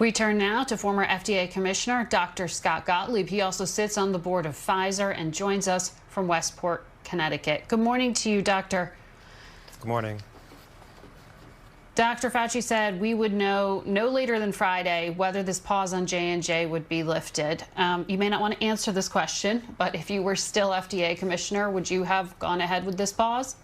We turn now to former FDA Commissioner Dr. Scott Gottlieb. He also sits on the board of Pfizer and joins us from Westport, Connecticut. Good morning to you, Doctor. Good morning. Dr. Fauci said we would know no later than Friday whether this pause on J&J would be lifted. You may not want to answer this question, but if you were still FDA Commissioner, would you have gone ahead with this pause?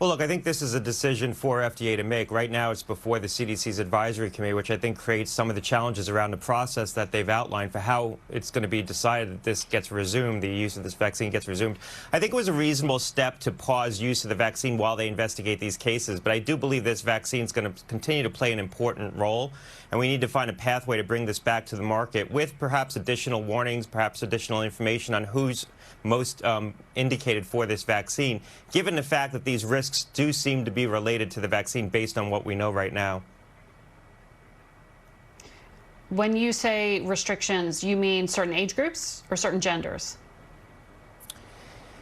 Well, look, I think this is a decision for FDA to make. Right now, it's before the CDC's advisory committee, which I think creates some of the challenges around the process that they've outlined for how it's going to be decided that this gets resumed, the use of this vaccine gets resumed. I think it was a reasonable step to pause use of the vaccine while they investigate these cases, but I do believe this vaccine is going to continue to play an important role, and we need to find a pathway to bring this back to the market with perhaps additional warnings, perhaps additional information on who's most indicated for this vaccine, given the fact that these risks do seem to be related to the vaccine based on what we know right now. When you say restrictions, you mean certain age groups or certain genders?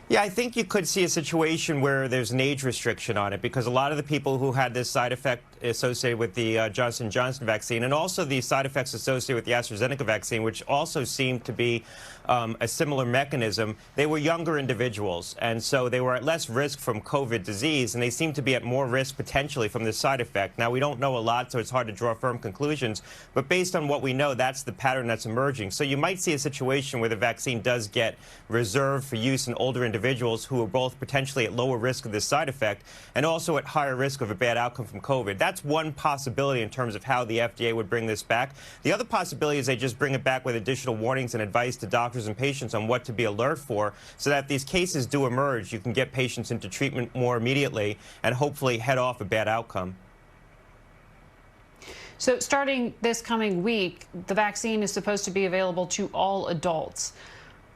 Yeah, I think you could see a situation where there's an age restriction on it, because a lot of the people who had this side effect associated with the Johnson & Johnson vaccine, and also the side effects associated with the AstraZeneca vaccine, which also seemed to be a similar mechanism, they were younger individuals, and so they were at less risk from COVID disease, and they seem to be at more risk potentially from this side effect. Now, we don't know a lot, so it's hard to draw firm conclusions, but based on what we know, that's the pattern that's emerging. So you might see a situation where the vaccine does get reserved for use in older individuals who are both potentially at lower risk of this side effect and also at higher risk of a bad outcome from COVID. That's one possibility in terms of how the FDA would bring this back. The other possibility is they just bring it back with additional warnings and advice to doctors and patients on what to be alert for, so that if these cases do emerge, you can get patients into treatment more immediately and hopefully head off a bad outcome. So starting this coming week, the vaccine is supposed to be available to all adults.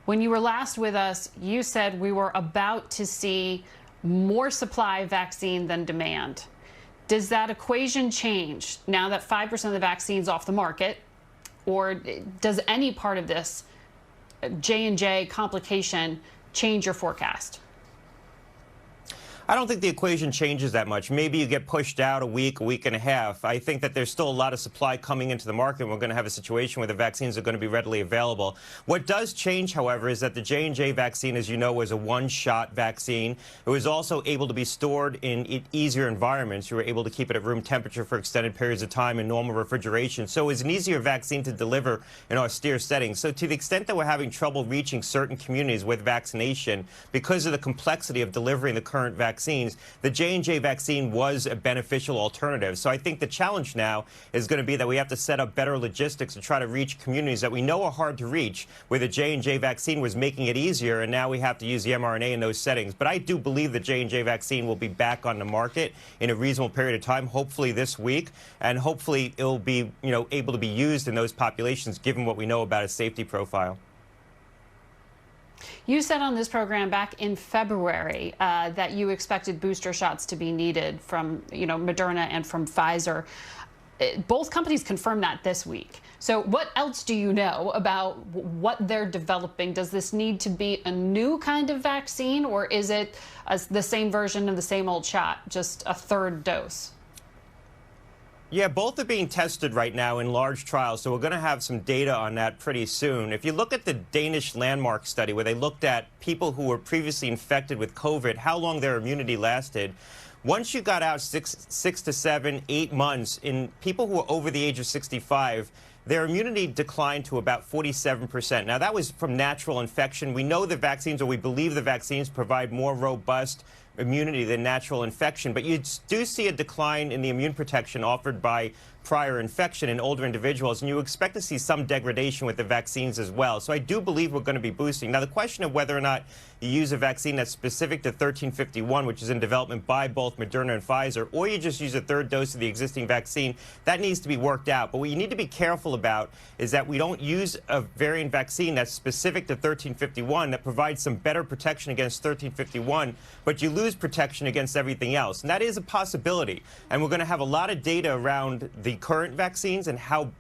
When you were last with us, you said we were about to see more supply of vaccine than demand. Does that equation change now that 5% of the vaccine's off the market? Or does any part of this J&J complication change your forecast? I don't think the equation changes that much. Maybe you get pushed out a week and a half. I think that there's still a lot of supply coming into the market, and we're going to have a situation where the vaccines are going to be readily available. What does change, however, is that the J&J vaccine, as you know, was a one-shot vaccine. It was also able to be stored in easier environments. You were able to keep it at room temperature for extended periods of time in normal refrigeration. So it was an easier vaccine to deliver in austere settings. So to the extent that we're having trouble reaching certain communities with vaccination because of the complexity of delivering the current vaccines, the J&J vaccine was a beneficial alternative. So I think the challenge now is going to be that we have to set up better logistics to try to reach communities that we know are hard to reach, where the J&J vaccine was making it easier, and now we have to use the mRNA in those settings. But I do believe the J&J vaccine will be back on the market in a reasonable period of time, hopefully this week, and hopefully it'll be, able to be used in those populations given what we know about its safety profile. You said on this program back in February that you expected booster shots to be needed from, Moderna and from Pfizer. Both companies confirmed that this week. So what else do you know about what they're developing? Does this need to be a new kind of vaccine, or is it the same version of the same old shot, just a third dose? Yeah, both are being tested right now in large trials, so we're going to have some data on that pretty soon. If you look at the Danish landmark study, where they looked at people who were previously infected with COVID, how long their immunity lasted, once you got out 6 to 7, 8 months, in people who were over the age of 65, their immunity declined to about 47%. Now, that was from natural infection. We know the vaccines, or we believe the vaccines, provide more robust immunity than natural infection, but you do see a decline in the immune protection offered by prior infection in older individuals, and you expect to see some degradation with the vaccines as well. So I do believe we're going to be boosting. Now, the question of whether or not you use a vaccine that's specific to 1351, which is in development by both Moderna and Pfizer, or you just use a third dose of the existing vaccine, that needs to be worked out. But what you need to be careful about is that we don't use a variant vaccine that's specific to 1351 that provides some better protection against 1351, but you lose protection against everything else. And that is a possibility. And we're going to have a lot of data around the current vaccines and how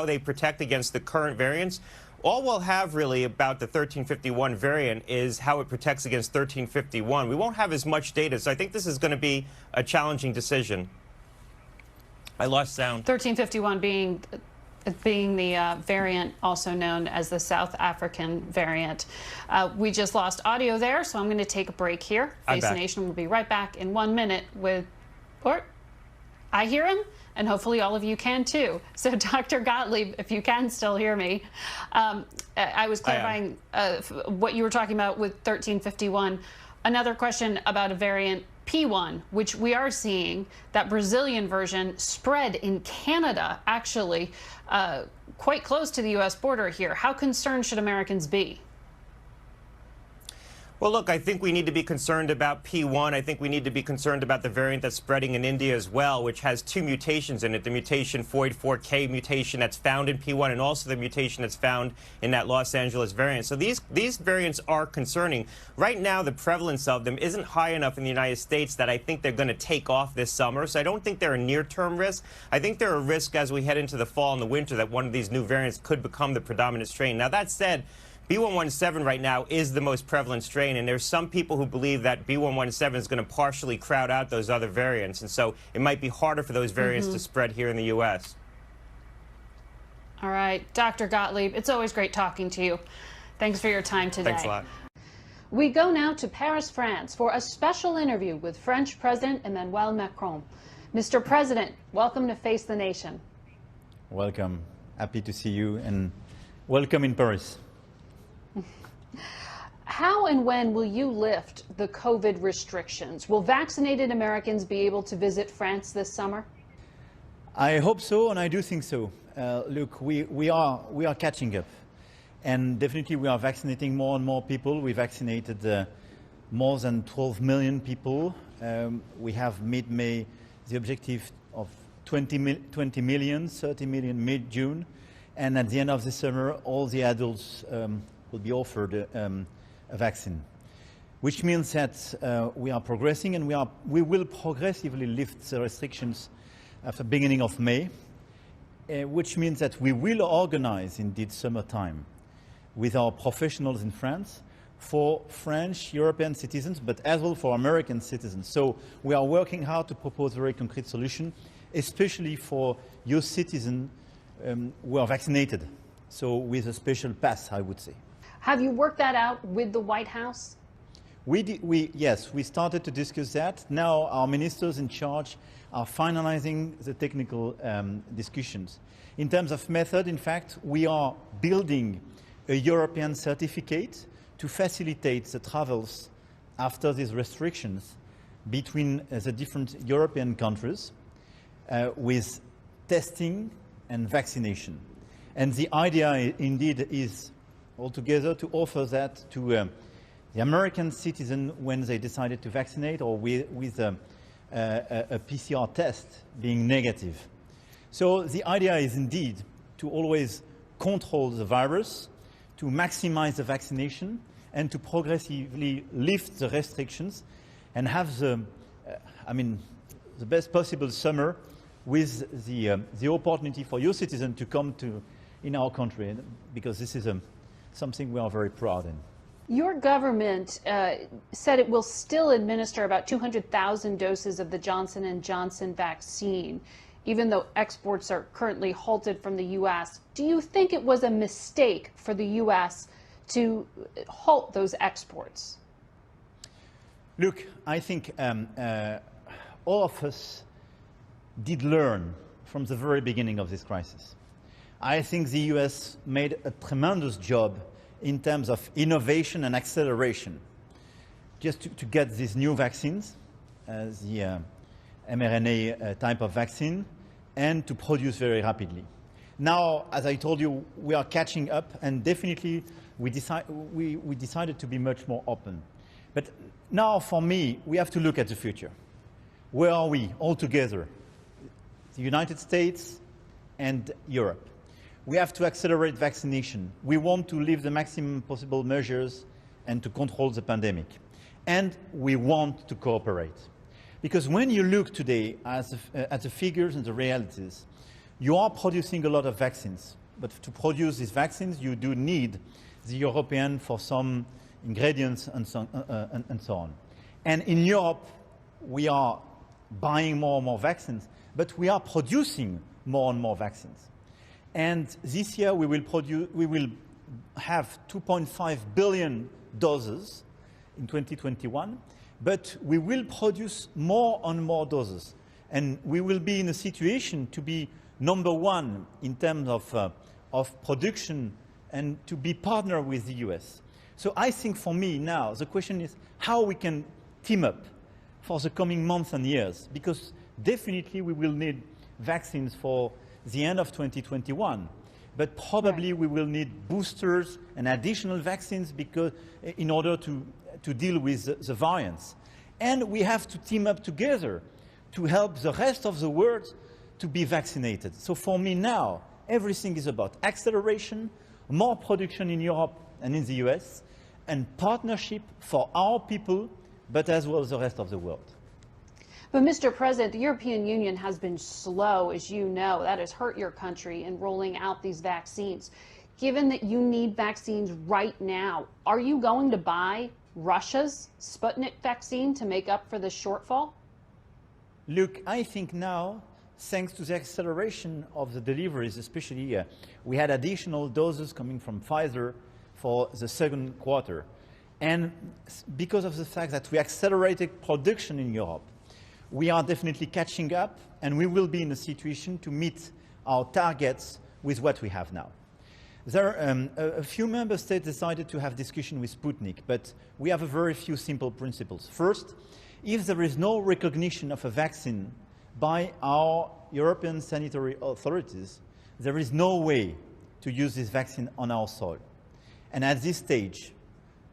they protect against the current variants. All we'll have really about the 1351 variant is how it protects against 1351. We won't have as much data, so I think this is going to be a challenging decision. I lost sound. 1351 being the variant also known as the South African variant. We just lost audio there, so I'm going to take a break here. Face the Nation will be right back in 1 minute with, or I hear him, and hopefully all of you can too. So Dr. Gottlieb, if you can still hear me, I was clarifying what you were talking about with 1351. Another question about a variant P1, which we are seeing, that Brazilian version spread in Canada, actually quite close to the U.S. border here. How concerned should Americans be? Well, look, I think we need to be concerned about P1. I think we need to be concerned about the variant that's spreading in India as well, which has two mutations in it, the mutation 484K mutation that's found in P1 and also the mutation that's found in that Los Angeles variant. So these variants are concerning. Right now, the prevalence of them isn't high enough in the United States that I think they're going to take off this summer. So I don't think they're a near-term risk. I think they're a risk as we head into the fall and the winter that one of these new variants could become the predominant strain. Now, that said, B117 right now is the most prevalent strain, and there's some people who believe that B117 is going to partially crowd out those other variants, and so it might be harder for those variants to spread here in the U.S. All right, Dr. Gottlieb, it's always great talking to you. Thanks for your time today. Thanks a lot. We go now to Paris, France, for a special interview with French President Emmanuel Macron. Mr. President, welcome to Face the Nation. Welcome. Happy to see you, and welcome in Paris. How and when will you lift the COVID restrictions? Will vaccinated Americans be able to visit France this summer? I hope so, and I do think so. Look, we are catching up, and definitely we are vaccinating more and more people. We vaccinated more than 12 million people. We have mid-May the objective of 20 million, 30 million mid-June, and at the end of the summer, all the adults will be offered a vaccine, which means that we are progressing, and we will progressively lift the restrictions after beginning of May, which means that we will organize indeed summertime with our professionals in France for French, European citizens, but as well for American citizens. So we are working hard to propose a very concrete solution, especially for US citizens who are vaccinated, so with a special pass, I would say. Have you worked that out with the White House? Yes, we started to discuss that. Now our ministers in charge are finalizing the technical discussions. In terms of method, in fact, we are building a European certificate to facilitate the travels after these restrictions between the different European countries with testing and vaccination. And the idea indeed is altogether to offer that to the American citizen when they decided to vaccinate, or with a PCR test being negative. So the idea is indeed to always control the virus, to maximize the vaccination, and to progressively lift the restrictions and have the best possible summer with the opportunity for your citizens to come in our country, because this is something we are very proud in. Your government said it will still administer about 200,000 doses of the Johnson & Johnson vaccine, even though exports are currently halted from the U.S. Do you think it was a mistake for the U.S. to halt those exports? Look, I think all of us did learn from the very beginning of this crisis. I think the US made a tremendous job in terms of innovation and acceleration just to get these new vaccines, the mRNA type of vaccine, and to produce very rapidly. Now, as I told you, we are catching up, and definitely we decided to be much more open. But now, for me, we have to look at the future. Where are we all together? The United States and Europe. We have to accelerate vaccination. We want to lift the maximum possible measures and to control the pandemic. And we want to cooperate. Because when you look today at the figures and the realities, you are producing a lot of vaccines. But to produce these vaccines, you do need the European for some ingredients and so on. And in Europe, we are buying more and more vaccines. but we are producing more and more vaccines. And this year we will have 2.5 billion doses in 2021, but we will produce more and more doses. And we will be in a situation to be number one in terms of production and to be partner with the US. So I think for me now, the question is how we can team up for the coming months and years, because definitely we will need vaccines for the end of 2021. But probably we will need boosters and additional vaccines because, in order to deal with the variants. And we have to team up together to help the rest of the world to be vaccinated. So for me now, everything is about acceleration, more production in Europe and in the US, and partnership for our people, but as well as the rest of the world. But Mr. President, the European Union has been slow, as you know. That has hurt your country in rolling out these vaccines. Given that you need vaccines right now, are you going to buy Russia's Sputnik vaccine to make up for this shortfall? Look, I think now, thanks to the acceleration of the deliveries, especially we had additional doses coming from Pfizer for the second quarter. And because of the fact that we accelerated production in Europe, we are definitely catching up, and we will be in a situation to meet our targets with what we have now. There a few member states decided to have discussion with Sputnik, but we have a very few simple principles. First, if there is no recognition of a vaccine by our European sanitary authorities, there is no way to use this vaccine on our soil. And at this stage,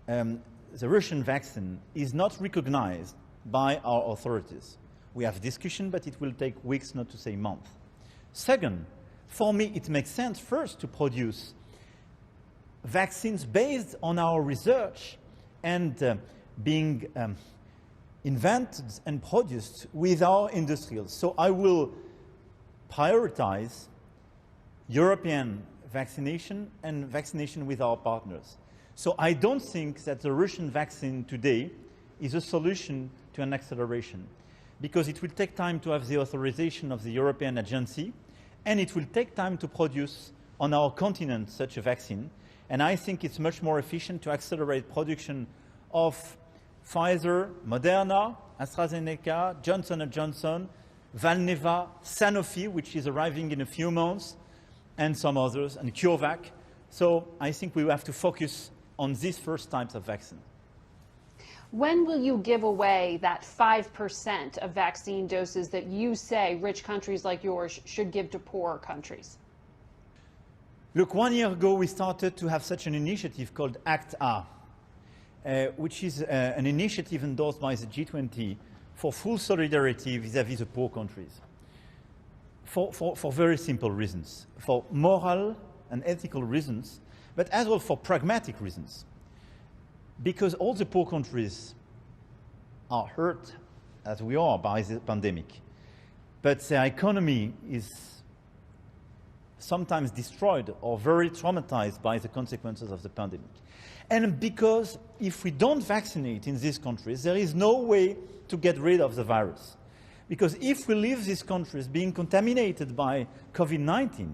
the Russian vaccine is not recognized by our authorities. We have discussion, but it will take weeks, not to say months. Second, for me, it makes sense first to produce vaccines based on our research and being invented and produced with our industrials. So I will prioritize European vaccination and vaccination with our partners. So I don't think that the Russian vaccine today is a solution to an acceleration, because it will take time to have the authorization of the European agency, and it will take time to produce on our continent such a vaccine. And I think it's much more efficient to accelerate production of Pfizer, Moderna, AstraZeneca, Johnson & Johnson, Valneva, Sanofi, which is arriving in a few months, and some others, and CureVac. So I think we have to focus on these first types of vaccine. When will you give away that 5% of vaccine doses that you say rich countries like yours should give to poorer countries? Look, 1 year ago we started to have such an initiative called ACT-A, which is an initiative endorsed by the G20 for full solidarity vis-à-vis the poor countries. For very simple reasons, for moral and ethical reasons, but as well for pragmatic reasons. Because all the poor countries are hurt, as we are, by the pandemic. But their economy is sometimes destroyed or very traumatized by the consequences of the pandemic. And because if we don't vaccinate in these countries, there is no way to get rid of the virus. Because if we leave these countries being contaminated by COVID-19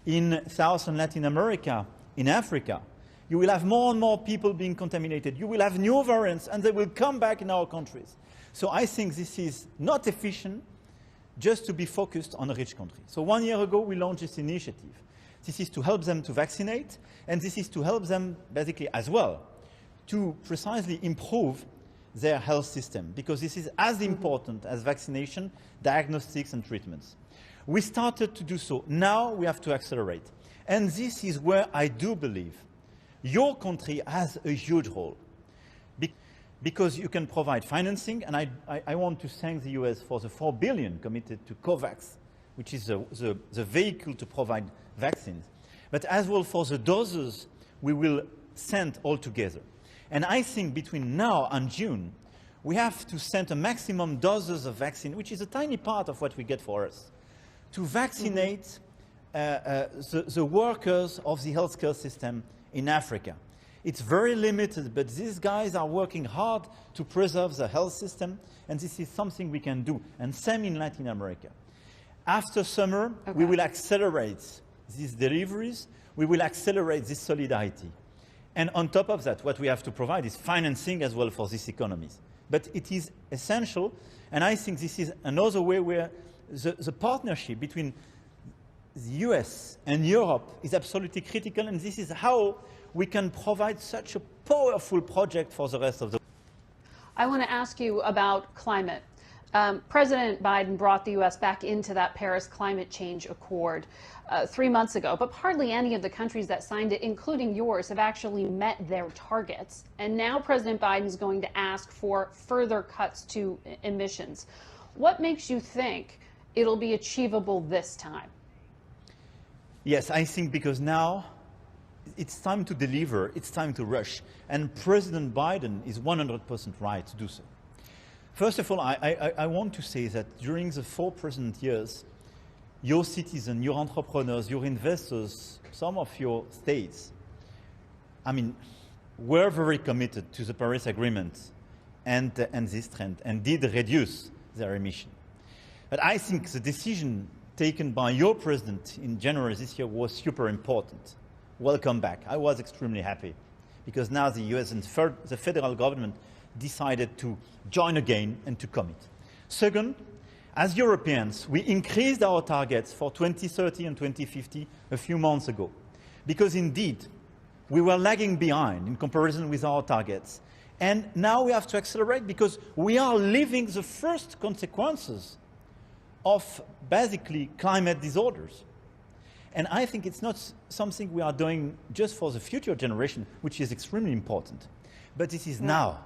in South and Latin America, in Africa, you will have more and more people being contaminated. You will have new variants, and they will come back in our countries. So I think this is not efficient just to be focused on a rich country. So 1 year ago, we launched this initiative. This is to help them to vaccinate, and this is to help them basically as well to precisely improve their health system, because this is as important as vaccination, diagnostics, and treatments. We started to do so. Now we have to accelerate. And this is where I do believe your country has a huge role, because you can provide financing, and I want to thank the US for the $4 billion committed to COVAX, which is the vehicle to provide vaccines, but as well for the doses we will send all together. And I think between now and June, we have to send a maximum doses of vaccine, which is a tiny part of what we get for us, to vaccinate the workers of the healthcare system in Africa. It's very limited, but these guys are working hard to preserve the health system, and this is something we can do, and same in Latin America. After summer, we will accelerate these deliveries. We will accelerate this solidarity. And on top of that, what we have to provide is financing as well for these economies. But it is essential, and I think this is another way where the partnership between the US and Europe is absolutely critical, and this is how we can provide such a powerful project for the rest of the world. I want to ask you about climate. President Biden brought the U.S. back into that Paris Climate Change Accord 3 months ago, but hardly any of the countries that signed it, including yours, have actually met their targets. And now President Biden is going to ask for further cuts to emissions. What makes you think it'll be achievable this time? Yes, I think because now it's time to deliver, it's time to rush, and President Biden is 100% right to do so. First of all, I want to say that during the 4 president years, your citizens, your entrepreneurs, your investors, some of your states, were very committed to the Paris Agreement and this trend, and did reduce their emission. But I think the decision taken by your president in January this year was super important. Welcome back. I was extremely happy, because now the US and the federal government decided to join again and to commit. Second, as Europeans, we increased our targets for 2030 and 2050 a few months ago, because indeed we were lagging behind in comparison with our targets. And now we have to accelerate, because we are living the first consequences of basically climate disorders. And I think it's not something we are doing just for the future generation, which is extremely important, but this is now.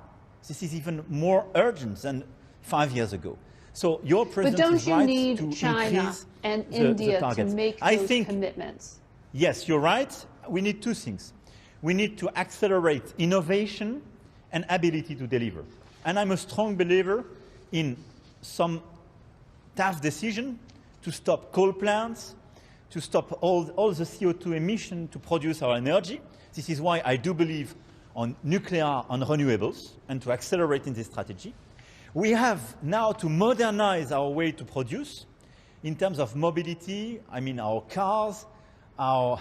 This is even more urgent than 5 years ago. So your president is right to increase the targets. But don't you need China and India to make those commitments? Yes, you're right. We need 2 things. We need to accelerate innovation and ability to deliver. And I'm a strong believer in some tough decision to stop coal plants, to stop all the CO2 emission to produce our energy. This is why I do believe on nuclear and renewables, and to accelerate in this strategy. We have now to modernize our way to produce in terms of mobility, our cars, our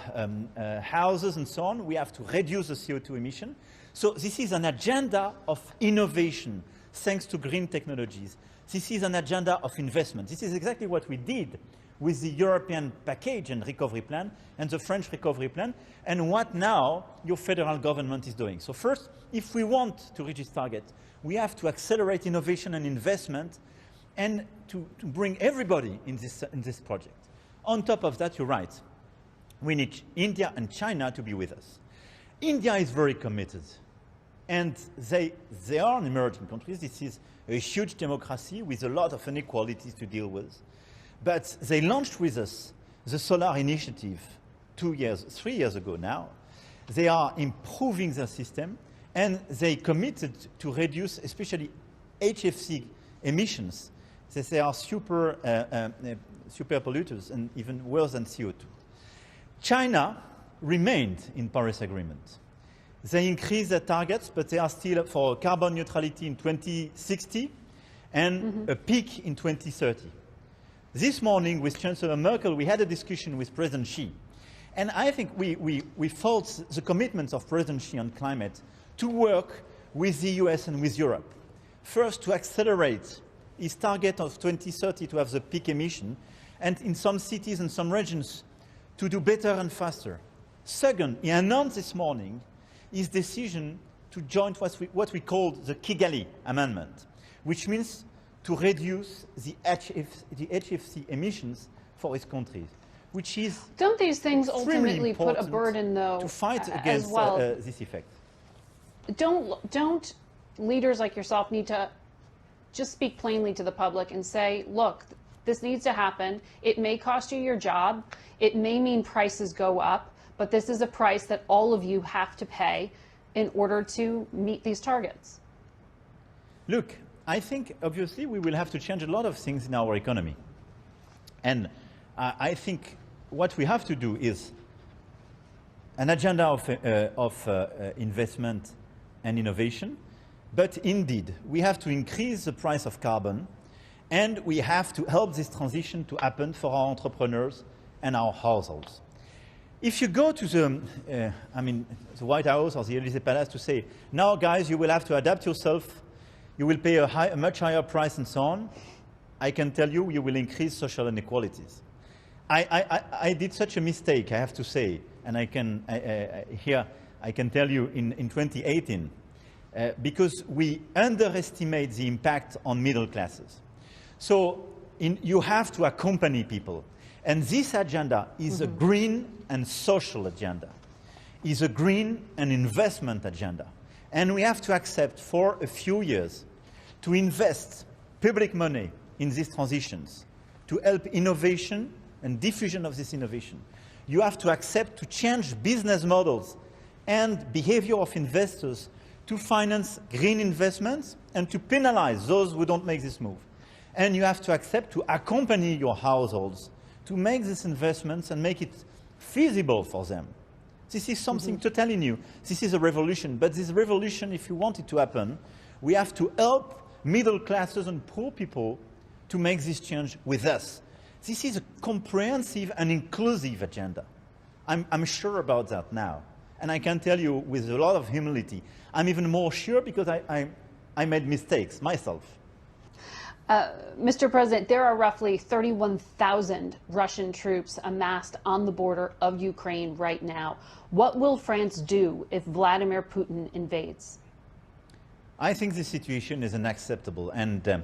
houses and so on. We have to reduce the CO2 emission. So this is an agenda of innovation, thanks to green technologies. This is an agenda of investment. This is exactly what we did with the European package and recovery plan and the French recovery plan, and what now your federal government is doing. So first, if we want to reach this target, we have to accelerate innovation and investment, and to bring everybody in this project. On top of that, you're right. We need India and China to be with us. India is very committed, and they are an emerging country. This is a huge democracy with a lot of inequalities to deal with. But they launched with us the solar initiative 3 years ago now. They are improving their system, and they committed to reduce especially HFC emissions. They are super polluters and even worse than CO2. China remained in Paris Agreement. They increased their targets, but they are still for carbon neutrality in 2060 and a peak in 2030. This morning with Chancellor Merkel, we had a discussion with President Xi. And I think we felt the commitments of President Xi on climate to work with the US and with Europe. First, to accelerate his target of 2030 to have the peak emission, and in some cities and some regions to do better and faster. Second, he announced this morning his decision to join what we called the Kigali Amendment, which means to reduce the HFC emissions for his countries, which is don't these things ultimately put a burden, though, to fight against this effect? Don't leaders like yourself need to just speak plainly to the public and say, look, this needs to happen. It may cost you your job. It may mean prices go up, but this is a price that all of you have to pay in order to meet these targets. Look, I think, obviously, we will have to change a lot of things in our economy. And I think what we have to do is an agenda of investment and innovation. But indeed, we have to increase the price of carbon, And we have to help this transition to happen for our entrepreneurs and our households. If you go to the White House or the Élysée Palace to say, now guys, you will have to adapt yourself, you will pay a much higher price and so on, I can tell you, you will increase social inequalities. I did such a mistake, I have to say, and I can tell you in 2018, because we underestimate the impact on middle classes. So you have to accompany people. And this agenda is a green and social agenda, is a green and investment agenda. And we have to accept for a few years to invest public money in these transitions, to help innovation and diffusion of this innovation. You have to accept to change business models and behavior of investors to finance green investments and to penalize those who don't make this move. And you have to accept to accompany your households to make these investments and make it feasible for them. This is something totally new. This is a revolution. But this revolution, if you want it to happen, we have to help middle classes and poor people to make this change with us. This is a comprehensive and inclusive agenda. I'm sure about that now. And I can tell you with a lot of humility, I'm even more sure because I made mistakes myself. Mr. President, there are roughly 31,000 Russian troops amassed on the border of Ukraine right now. What will France do if Vladimir Putin invades? I think this situation is unacceptable. And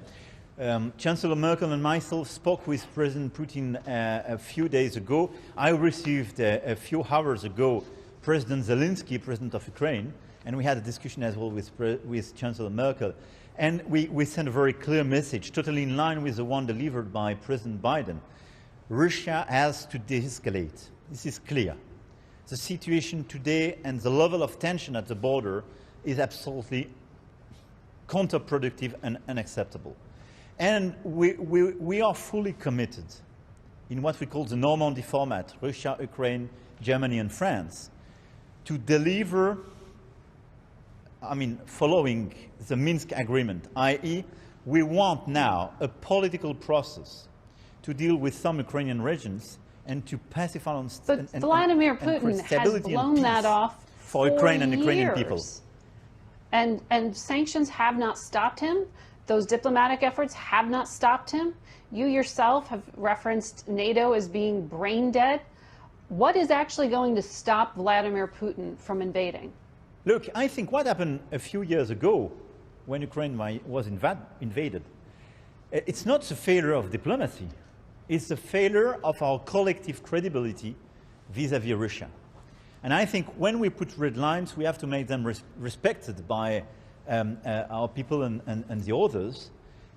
Chancellor Merkel and myself spoke with President Putin a few days ago. I received a few hours ago President Zelensky, President of Ukraine, and we had a discussion as well with Chancellor Merkel. And we sent a very clear message, totally in line with the one delivered by President Biden. Russia has to de-escalate. This is clear. The situation today and the level of tension at the border is absolutely counterproductive and unacceptable. And we are fully committed in what we call the Normandy format, Russia, Ukraine, Germany and France, to deliver following the Minsk agreement, i.e., we want now a political process to deal with some Ukrainian regions and to pacify and Vladimir Putin has blown that off for Ukraine and Ukrainian people. And sanctions have not stopped him. Those diplomatic efforts have not stopped him. You yourself have referenced NATO as being brain dead. What is actually going to stop Vladimir Putin from invading? Look, I think what happened a few years ago when Ukraine was invaded, it's not a failure of diplomacy. It's a failure of our collective credibility vis-à-vis Russia. And I think when we put red lines, we have to make them respected by our people and the others.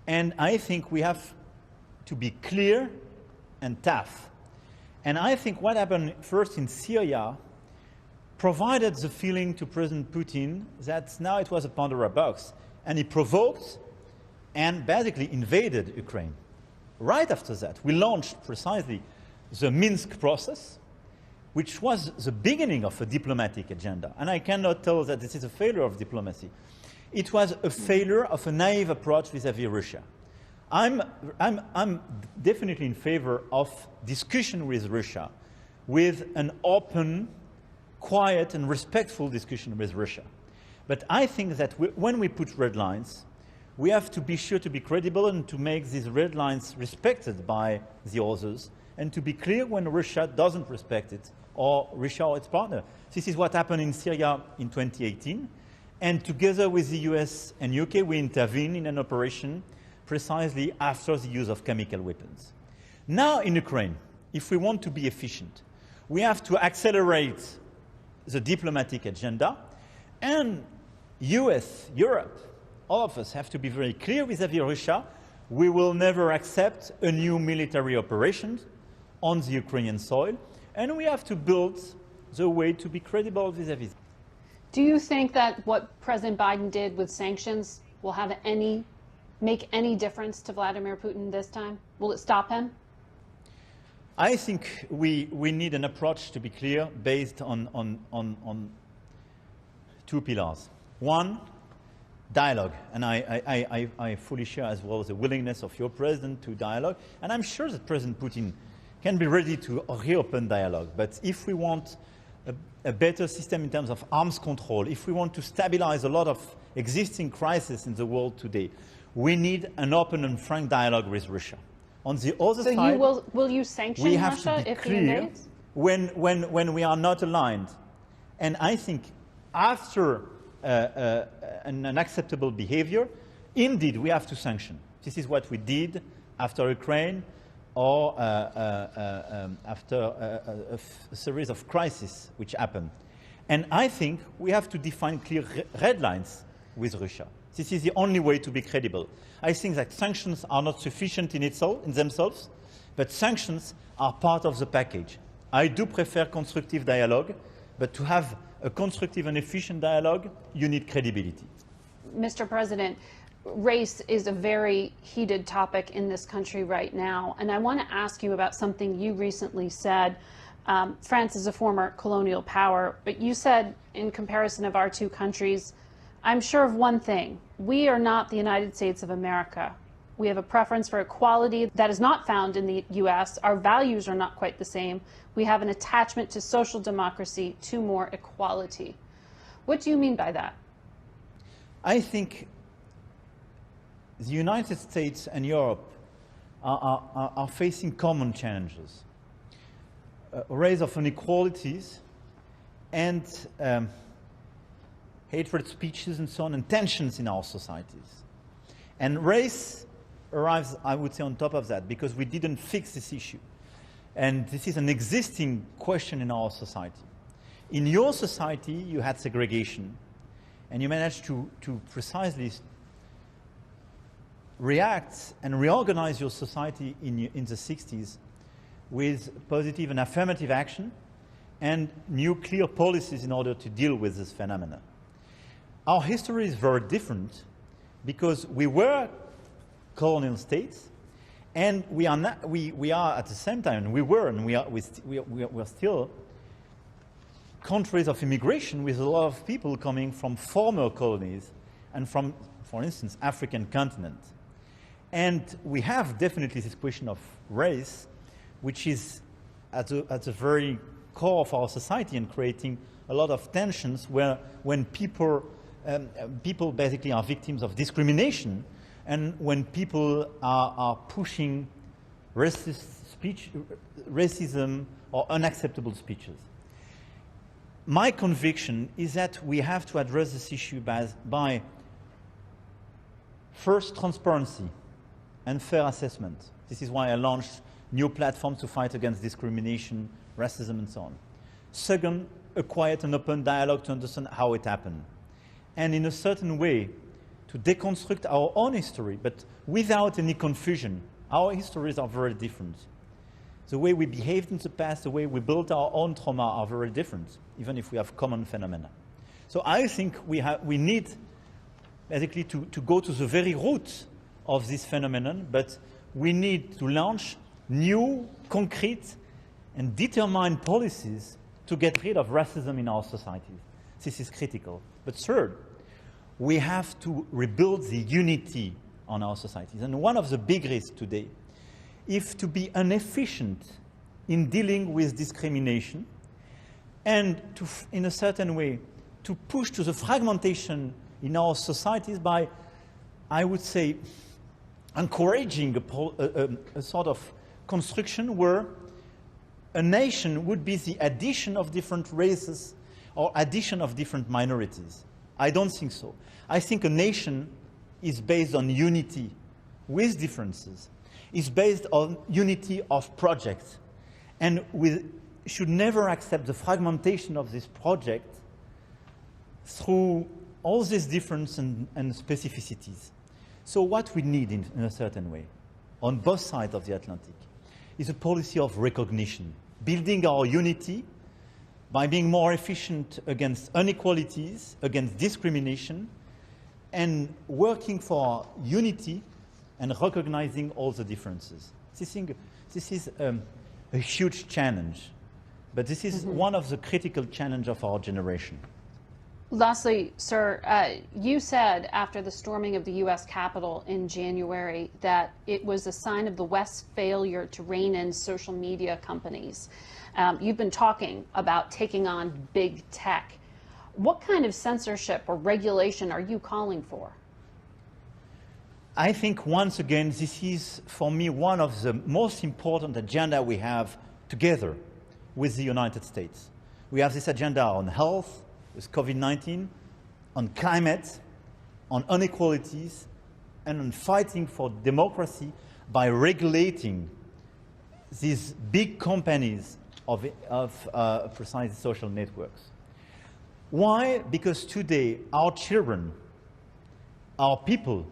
And I think we have to be clear and tough. And I think what happened first in Syria provided the feeling to President Putin that now it was a Pandora box, and he provoked and basically invaded Ukraine. Right after that, we launched precisely the Minsk process, which was the beginning of a diplomatic agenda. And I cannot tell that this is a failure of diplomacy. It was a failure of a naive approach vis-à-vis Russia. I'm definitely in favor of discussion with Russia, with an open, quiet and respectful discussion with Russia. But I think that when we put red lines, we have to be sure to be credible and to make these red lines respected by the others, and to be clear when Russia doesn't respect it, or Russia or its partner. This is what happened in Syria in 2018, and together with the US and UK, we intervened in an operation precisely after the use of chemical weapons. Now in Ukraine, if we want to be efficient, we have to accelerate the diplomatic agenda, and US, Europe, all of us have to be very clear vis-à-vis Russia. We will never accept a new military operation on the Ukrainian soil, and we have to build the way to be credible vis-à-vis. Do you think that what President Biden did with sanctions will make any difference to Vladimir Putin this time? Will it stop him? I think we need an approach, to be clear, based on two pillars. One, dialogue, and I fully share as well the willingness of your president to dialogue, and I'm sure that President Putin can be ready to reopen dialogue. But if we want a better system in terms of arms control, if we want to stabilize a lot of existing crises in the world today, we need an open and frank dialogue with Russia. On the other side, will you sanction we have Russia to be if he clear invades? when we are not aligned. And I think after an unacceptable behavior, indeed, we have to sanction. This is what we did after Ukraine or after a series of crises which happened. And I think we have to define clear red lines with Russia. This is the only way to be credible. I think that sanctions are not sufficient in themselves, but sanctions are part of the package. I do prefer constructive dialogue, but to have a constructive and efficient dialogue, you need credibility. Mr. President, race is a very heated topic in this country right now, and I want to ask you about something you recently said. France is a former colonial power, but you said, in comparison of our two countries, I'm sure of one thing. We are not the United States of America. We have a preference for equality that is not found in the U.S. Our values are not quite the same. We have an attachment to social democracy, to more equality. What do you mean by that? I think the United States and Europe are facing common challenges. A rise of inequalities and hatred speeches and so on, and tensions in our societies. And race arrives, I would say, on top of that, because we didn't fix this issue. And this is an existing question in our society. In your society, you had segregation, and you managed to precisely react and reorganize your society in the 60s with positive and affirmative action and new clear policies in order to deal with this phenomenon. Our history is very different because we were colonial states, and we are at the same time, we're still countries of immigration with a lot of people coming from former colonies and from, for instance, African continent. And we have definitely this question of race, which is at the very core of our society and creating a lot of tensions when people basically are victims of discrimination, and when people are pushing racism or unacceptable speeches. My conviction is that we have to address this issue by first, transparency and fair assessment. This is why I launched new platforms to fight against discrimination, racism, and so on. Second, a quiet and open dialogue to understand how it happened. And in a certain way, to deconstruct our own history, but without any confusion. Our histories are very different. The way we behaved in the past, the way we built our own trauma are very different, even if we have common phenomena. So I think we need basically to go to the very root of this phenomenon, but we need to launch new, concrete, and determined policies to get rid of racism in our societies. This is critical. But third, we have to rebuild the unity on our societies. And one of the big risks today is to be inefficient in dealing with discrimination and to, in a certain way, to push to the fragmentation in our societies by, I would say, encouraging a sort of construction where a nation would be the addition of different races or addition of different minorities. I don't think so. I think a nation is based on unity with differences, is based on unity of projects, and we should never accept the fragmentation of this project through all these differences and specificities. So what we need in a certain way, on both sides of the Atlantic, is a policy of recognition, building our unity by being more efficient against inequalities, against discrimination, and working for unity and recognizing all the differences. This is a huge challenge, but this is one of the critical challenges of our generation. Lastly, sir, you said after the storming of the U.S. Capitol in January that it was a sign of the West's failure to rein in social media companies. You've been talking about taking on big tech. What kind of censorship or regulation are you calling for? I think, once again, this is, for me, one of the most important agenda we have together with the United States. We have this agenda on health, with COVID-19, on climate, on inequalities, and on fighting for democracy by regulating these big companies of precise social networks. Why? Because today our children, our people,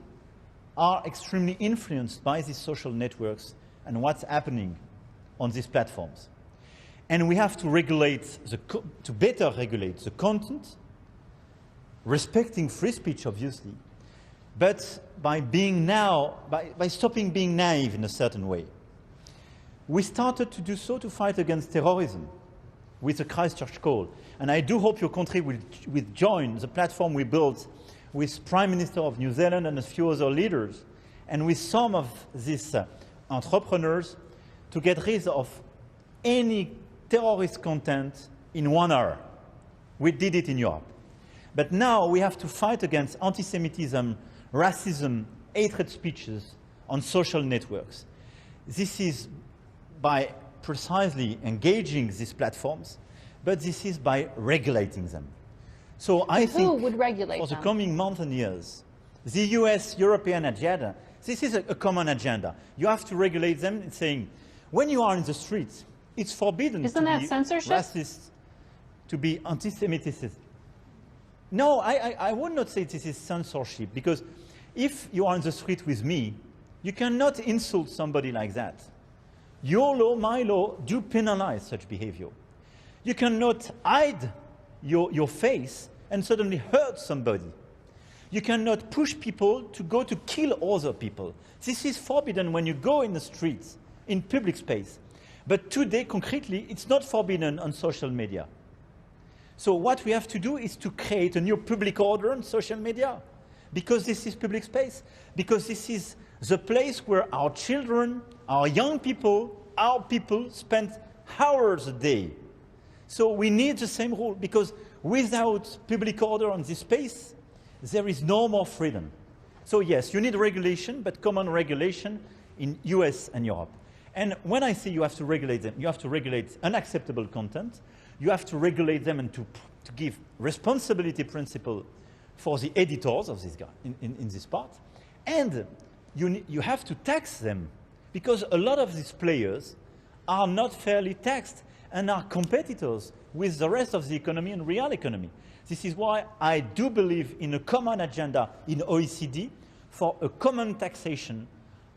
are extremely influenced by these social networks and what's happening on these platforms. And we have to to better regulate the content, respecting free speech, obviously, but by stopping being naive in a certain way. We started to do so to fight against terrorism with the Christchurch Call. And I do hope your country will join the platform we built with Prime Minister of New Zealand and a few other leaders, and with some of these entrepreneurs, to get rid of any terrorist content in 1 hour. We did it in Europe. But now we have to fight against anti-Semitism, racism, hatred speeches on social networks. This is by precisely engaging these platforms, but this is by regulating them. So I think who would regulate for the them? coming months and years, the US-European agenda, this is a common agenda. You have to regulate them, saying, when you are in the streets, it's forbidden Isn't to that be censorship? racist, to be anti-Semitic. No, I would not say this is censorship, because if you are in the street with me, you cannot insult somebody like that. Your law, my law, do penalize such behavior. You cannot hide your face and suddenly hurt somebody. You cannot push people to go to kill other people. This is forbidden when you go in the streets, in public space. But today, concretely, it's not forbidden on social media. So what we have to do is to create a new public order on social media, because this is public space, because this is the place where our children, our young people, our people spend hours a day. So we need the same rule, because without public order on this space, there is no more freedom. So yes, you need regulation, but common regulation in US and Europe. And when I say you have to regulate them, you have to regulate unacceptable content, you have to regulate them and to give responsibility principle for the editors of this guy in this part. And you have to tax them, because a lot of these players are not fairly taxed and are competitors with the rest of the economy and real economy. This is why I do believe in a common agenda in OECD for a common taxation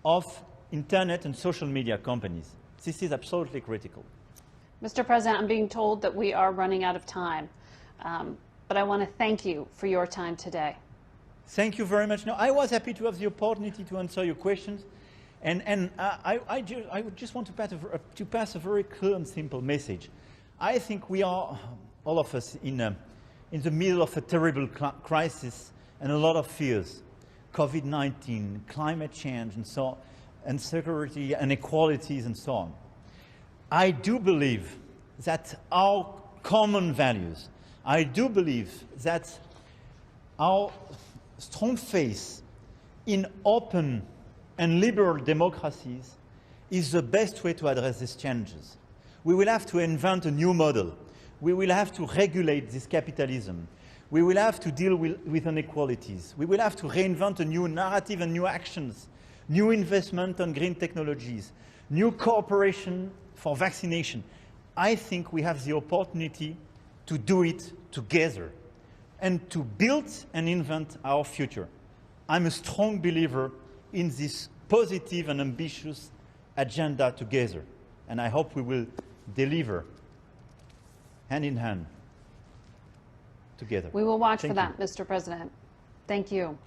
of internet and social media companies. This is absolutely critical. Mr. President, I'm being told that we are running out of time, but I want to thank you for your time today. Thank you very much. No, I was happy to have the opportunity to answer your questions. And I would just want to pass a very clear and simple message. I think we are, all of us, in the middle of a terrible crisis and a lot of fears. COVID-19, climate change, and so on, and security and inequalities and so on. I do believe that our common values, I do believe that our strong faith in open and liberal democracies is the best way to address these challenges. We will have to invent a new model. We will have to regulate this capitalism. We will have to deal with inequalities. We will have to reinvent a new narrative and new actions, new investment on green technologies, new cooperation for vaccination. I think we have the opportunity to do it together and to build and invent our future. I'm a strong believer in this positive and ambitious agenda together, and I hope we will deliver hand in hand together. We will watch for Thank that, you. Mr. President. Thank you.